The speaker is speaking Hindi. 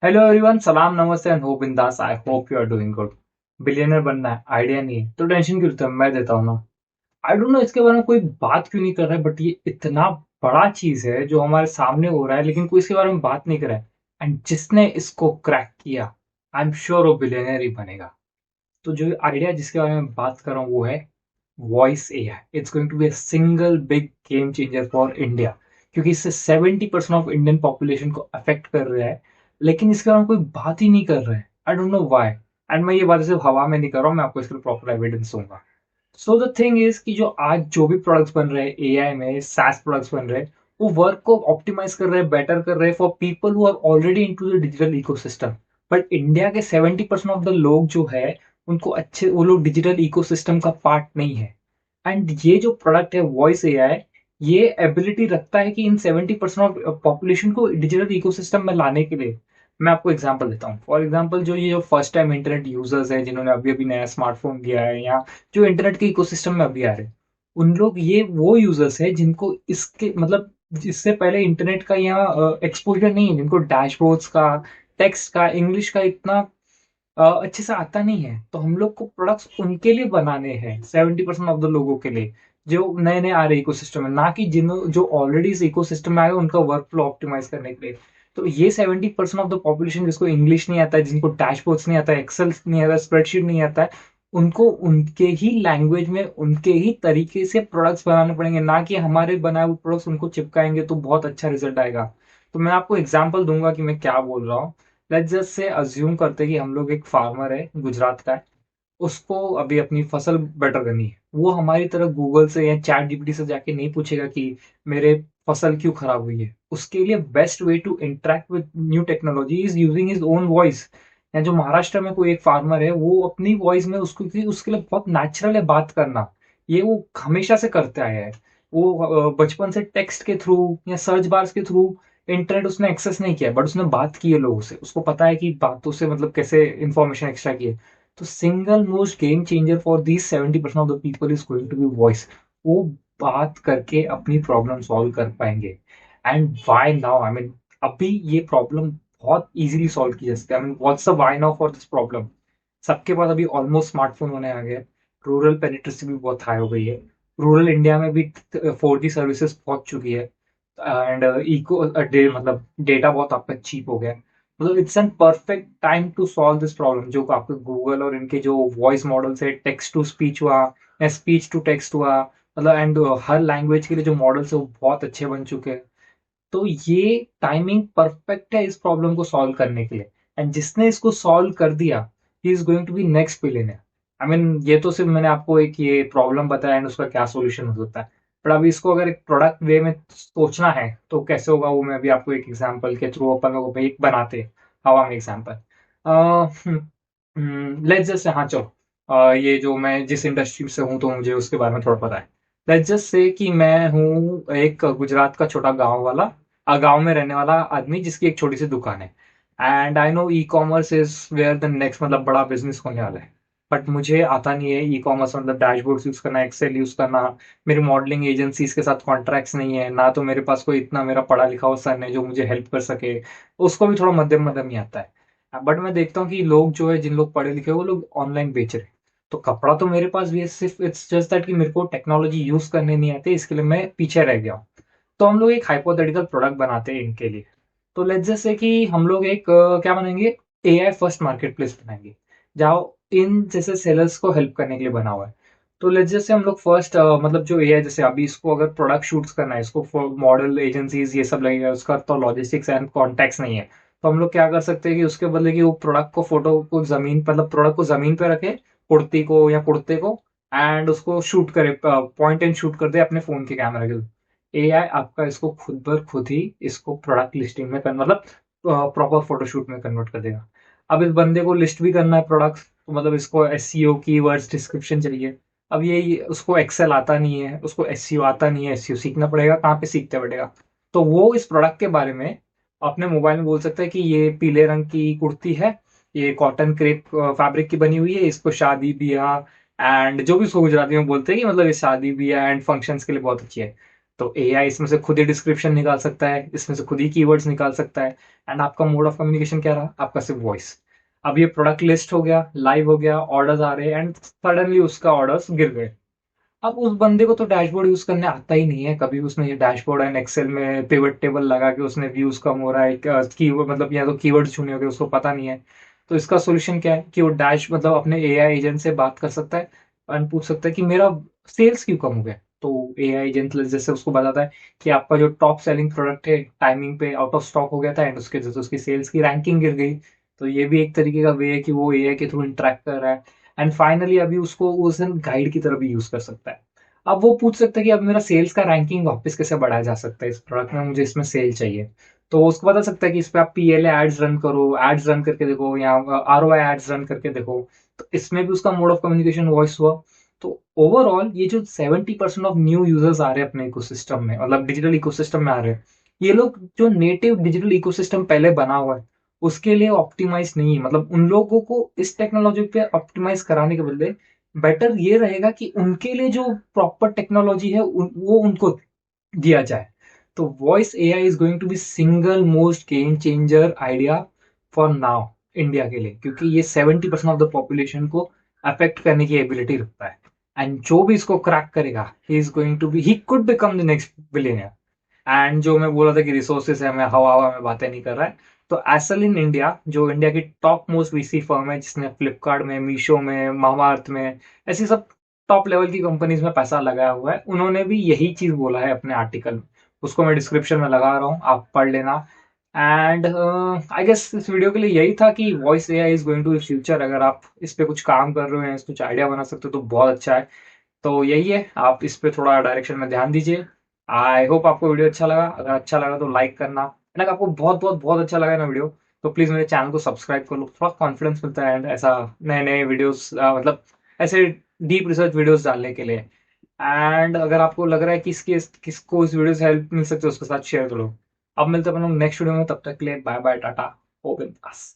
हेलो एवरीवन, सलाम नमस्ते एंड होप बिंदास। I hope you are doing good. Billionaire बनना है, आइडिया नहीं है तो टेंशन क्यों लेते हो? मैं देता हूँ ना। आई डोंट नो इसके बारे में कोई बात क्यों नहीं कर रहा है, बट ये इतना बड़ा चीज है जो हमारे सामने हो रहा है, लेकिन कोई इसके बारे में बात नहीं कर रहा है। एंड जिसने इसको क्रैक किया, आई एम श्योर वो बिलियनर ही बनेगा। तो जो आइडिया जिसके बारे में बात कर रहा हूँ वो है voice AI. It's going to be a single big game changer for India, क्योंकि इससे 70% ऑफ इंडियन पॉपुलेशन को अफेक्ट कर रहा है। लेकिन इसके बारे में कोई बात ही नहीं कर रहा है। I don't know why. And मैं ये बात सिर्फ हवा में नहीं कर रहा हूँ, मैं आपको इसके प्रॉपर एविडेंस दूंगा। सो द थिंग इज कि जो आज जो भी प्रोडक्ट्स बन रहे हैं एआई में, सास प्रोडक्ट्स बन रहे हैं, वो वर्क को ऑप्टिमाइज कर रहे हैं, बेटर कर रहे हैं for people who are already into the digital ecosystem. But India के 70% ऑफ द लोग जो है, उनको अच्छे वो लोग डिजिटल इकोसिस्टम का पार्ट नहीं है। एंड ये जो प्रोडक्ट है वॉइस एआई, ये एबिलिटी रखता है कि इन 70% ऑफ पॉपुलेशन को डिजिटल इकोसिस्टम में लाने के लिए। मैं आपको एग्जांपल देता हूँ। फॉर एग्जांपल, जो ये जो फर्स्ट टाइम इंटरनेट यूजर्स है, जिन्होंने अभी अभी नया स्मार्टफोन लिया है, या जो इंटरनेट के इकोसिस्टम में अभी आ रहे हैं, उन लोग, ये वो यूजर्स है जिनको इसके मतलब इससे पहले इंटरनेट का यहाँ एक्सपोजर नहीं है, जिनको डैशबोर्ड्स का, टेक्स्ट का, इंग्लिश का इतना अच्छे से आता नहीं है। तो हम लोग को प्रोडक्ट्स उनके लिए बनाने हैं, 70% ऑफ द लोगों के लिए जो नए नए आ रहे इकोसिस्टम में, ना कि जिन जो ऑलरेडी इस इकोसिस्टम में आए उनका वर्क फ्लो ऑप्टिमाइज करने के लिए। तो ये 70% ऑफ द पॉपुलेशन जिसको इंग्लिश नहीं आता है, जिनको डैशबोर्ड्स नहीं आता है, एक्सेल नहीं आता, स्प्रेडशीट नहीं आता है, उनको उनके ही लैंग्वेज में, उनके ही तरीके से प्रोडक्ट्स बनाने पड़ेंगे, ना कि हमारे बनाए हुए प्रोडक्ट्स उनको चिपकाएंगे तो बहुत अच्छा रिजल्ट आएगा। तो मैं आपको एग्जाम्पल दूंगा कि मैं क्या बोल रहा हूँ। लेट्स जस्ट से अज्यूम करते हैं कि हम लोग, एक फार्मर है गुजरात का है, उसको अभी अपनी फसल बेटर करनी है। वो हमारी तरह गूगल से या चैट जीपीटी से जाके नहीं पूछेगा कि मेरे फसल क्यों खराब हुई है। उसके लिए best way to interact with new technology is using his own voice. या जो महाराष्ट्र में कोई एक फार्मर है, वो अपनी वॉइस में उसको, क्योंकि उसके लिए बहुत नेचुरल है बात करना, ये वो हमेशा से करते आया है। वो बचपन से टेक्स्ट के थ्रू या सर्च बार्स के थ्रू इंटरनेट उसने एक्सेस नहीं किया, बट उसने बात की है लोगों से, उसको पता है कि बातों से मतलब कैसे इंफॉर्मेशन एक्सट्रा की है। तो single most game changer for these 70% of the people is going to be voice. वो बात करके अपनी प्रॉब्लम सॉल्व कर पाएंगे। And why now, I mean अभी ये प्रॉब्लम बहुत इजीली सॉल्व की जा सकती है। I mean what's the why now for this problem? सबके पास अभी ऑलमोस्ट स्मार्टफोन होने आ गए। रूरल पेनिट्रेसी भी बहुत हाई हो गई है। रूरल इंडिया में भी 4G सर्विसेज पहुंच चुकी है। एंड इको मतलब डेटा बहुत आपका चीप हो गया है। मतलब it's an perfect time to solve this problem. जो आपके गूगल और इनके जो वॉइस मॉडल्स है, टेक्स्ट टू स्पीच हुआ या स्पीच टू टेक्स्ट हुआ, मतलब एंड हर लैंग्वेज के लिए जो मॉडल्स है वो बहुत अच्छे बन चुके हैं। तो ये टाइमिंग परफेक्ट है इस प्रॉब्लम को सॉल्व करने के लिए। एंड जिसने इसको सॉल्व कर दिया, he is going to be next billionaire. I mean ये तो सिर्फ मैंने आपको एक ये प्रॉब्लम बताया एंड उसका क्या सोल्यूशन हो सकता है। बट अभी इसको अगर एक प्रोडक्ट वे में सोचना है तो कैसे होगा, वो मैं अभी आपको एक एग्जांपल के थ्रू अपन लोग एक बनाते हैं हवा में एग्जांपल। लेट्स जस्ट, हाँ चलो, ये जो मैं जिस इंडस्ट्री से हूँ तो मुझे उसके बारे में थोड़ा पता है। लेट्स जस्ट से कि मैं हूँ एक गुजरात का छोटा गांव वाला, गांव में रहने वाला आदमी जिसकी एक छोटी सी दुकान है। And I know e commerce is where the next, मतलब बड़ा बिजनेस होने वाला है। बट मुझे आता नहीं है ई कॉमर्स, मतलब डैशबोर्ड यूज करना, एक्सेल यूज करना। मेरी मॉडलिंग एजेंसीज के साथ कॉन्ट्रैक्ट्स नहीं है, ना तो मेरे पास कोई इतना मेरा पढ़ा लिखा हुआ सन है जो मुझे हेल्प कर सके। उसको भी थोड़ा मध्यम मध्यम ही आता है। बट मैं देखता हूँ कि लोग जो है, जिन लोग पढ़े लिखे हैं, वो लोग ऑनलाइन बेच रहे हैं। तो कपड़ा तो मेरे पास भी है, सिर्फ इट्स जस्ट दैट कि मेरे को टेक्नोलॉजी यूज करने नहीं आती, इसके लिए मैं पीछे रह गया हूँ। तो हम लोग एक हाइपोथेटिकल प्रोडक्ट बनाते हैं इनके लिए। तो लेट्स जस्ट से कि हम लोग एक क्या बनाएंगे, एआई फर्स्ट मार्केट प्लेस बनाएंगे, जहाँ इन जैसे सेलर्स को हेल्प करने के लिए बना हुआ है। तो लेट्स जस्ट से हम लोग फर्स्ट, मतलब जो एआई, जैसे अभी इसको अगर प्रोडक्ट शूट्स करना है, इसको मॉडल एजेंसीज ये सब लगेगा, उसका तो लॉजिस्टिक्स एंड कॉन्टैक्ट्स नहीं है। तो हम लोग क्या कर सकते हैं कि उसके बदले कि वो प्रोडक्ट को, फोटो को जमीन, मतलब प्रोडक्ट को जमीन पे रखे, कुर्ती को या कुर्ते को, एंड उसको शूट करे, पॉइंट एंड शूट कर दे अपने फोन के कैमरा के। एआई आपका इसको खुद बर खुद ही इसको प्रोडक्ट लिस्टिंग में मतलब प्रॉपर फोटोशूट में कन्वर्ट कर देगा। अब इस बंदे को लिस्ट भी करना है प्रोडक्ट्स, तो मतलब इसको एसईओ कीवर्ड्स डिस्क्रिप्शन चाहिए। अब ये उसको एक्सेल आता नहीं है, उसको एसईओ आता नहीं है, एसईओ सीखना पड़ेगा, कहाँ पे सीखते पड़ेगा। तो वो इस प्रोडक्ट के बारे में अपने मोबाइल में बोल सकता है कि ये पीले रंग की कुर्ती है, ये कॉटन क्रेप फैब्रिक की बनी हुई है, इसको शादी ब्याह एंड जो भी उसको गुजराती में बोलते हैं कि मतलब ये शादी ब्याह एंड फंक्शंस के लिए बहुत अच्छी है। तो एआई इसमें से खुद ही डिस्क्रिप्शन निकाल सकता है, इसमें से खुद ही कीवर्ड्स निकाल सकता है। एंड आपका मोड ऑफ कम्युनिकेशन क्या रहा? आपका सिर्फ वॉइस। अब ये प्रोडक्ट लिस्ट हो गया, लाइव हो गया, ऑर्डर्स आ रहे हैं एंड सडनली उसका ऑर्डर्स गिर गए। अब उस बंदे को तो डैशबोर्ड यूज करने आता ही नहीं है, कभी उसने ये डैशबोर्ड एंड एक्सेल में पिवट टेबल लगा के उसने व्यूज कम हो रहा है कीवर्ड मतलब या तो कीवर्ड चुने होंगे उसको पता नहीं है। तो इसका सोल्यूशन क्या है कि वो डैश मतलब अपने एआई एजेंट से बात कर सकता है एंड पूछ सकता है कि मेरा सेल्स क्यों कम हो गया। तो एआई एजेंट जैसे उसको बताता है कि आपका जो टॉप सेलिंग प्रोडक्ट है टाइमिंग पे आउट ऑफ स्टॉक हो गया था एंड उसके जैसे उसकी सेल्स की रैंकिंग गिर गई। तो ये भी एक तरीके का वे है कि वो एआई के थ्रू इंटरेक्ट कर रहा है। एंड फाइनली अभी उसको उस गाइड की तरह भी यूज कर सकता है। अब वो पूछ सकता है कि अब मेरा सेल्स का रैंकिंग वापस कैसे बढ़ाया जा सकता है इस प्रोडक्ट में, मुझे इसमें सेल चाहिए। तो वो उसको बता सकता है कि इस पे आप पीएलए एड्स रन करो, एड्स रन करके देखो या आरओआई एड्स रन करके देखो। तो इसमें भी उसका मोड ऑफ कम्युनिकेशन वॉइस हुआ। तो ओवरऑल ये जो 70% ऑफ न्यू यूजर्स आ रहे हैं अपने इकोसिस्टम में, मतलब डिजिटल इकोसिस्टम में आ रहे हैं, ये लोग जो नेटिव डिजिटल इकोसिस्टम पहले बना हुआ है उसके लिए ऑप्टिमाइज नहीं है। मतलब उन लोगों को इस टेक्नोलॉजी पे ऑप्टिमाइज कराने के बदले बेटर ये रहेगा कि उनके लिए जो प्रॉपर टेक्नोलॉजी है वो उनको दिया जाए। तो voice AI is going to be single most game changer idea for now India के लिए, क्योंकि ये 70% ऑफ द पॉपुलेशन को अफेक्ट करने की एबिलिटी रखता है। एंड जो भी इसको क्रैक करेगा he is going to be he could become the next billionaire. And जो मैं बोला था कि रिसोर्सेस है, मैं हवा हवा में बातें नहीं कर रहा है। तो एसल इन इंडिया जो इंडिया की टॉप मोस्ट वीसी फर्म है जिसने फ्लिपकार्ट में, मीशो में, मामाअर्थ में, ऐसी सब टॉप लेवल की कंपनीज में पैसा लगाया हुआ है, उन्होंने भी यही चीज बोला है अपने आर्टिकल में। उसको मैं डिस्क्रिप्शन में लगा रहा हूँ, आप पढ़ लेना। एंड आई गेस इस वीडियो के लिए यही था कि voice AI is going to future. अगर आप इस पे कुछ काम कर रहे हो या इस कुछ आइडिया बना सकते हो तो बहुत अच्छा है। तो यही है, आप इस पे थोड़ा डायरेक्शन में ध्यान दीजिए। आई होप आपको वीडियो अच्छा लगा। अगर अच्छा लगा तो लाइक करना, अगर आपको बहुत बहुत बहुत अच्छा लगा ना वीडियो, तो प्लीज मेरे चैनल को सब्सक्राइब कर लो, थोड़ा कॉन्फिडेंस मिलता है एंड ऐसा नए नए वीडियोस मतलब ऐसे डीप रिसर्च वीडियोस डालने के लिए। एंड अगर आपको लग रहा है कि किसको इस वीडियो से हेल्प मिल सकती है उसके साथ शेयर करो। अब मिलते हैं अपन लोग नेक्स्ट वीडियो में, तब तक के लिए बाय बाय टाटा, ओपन पास।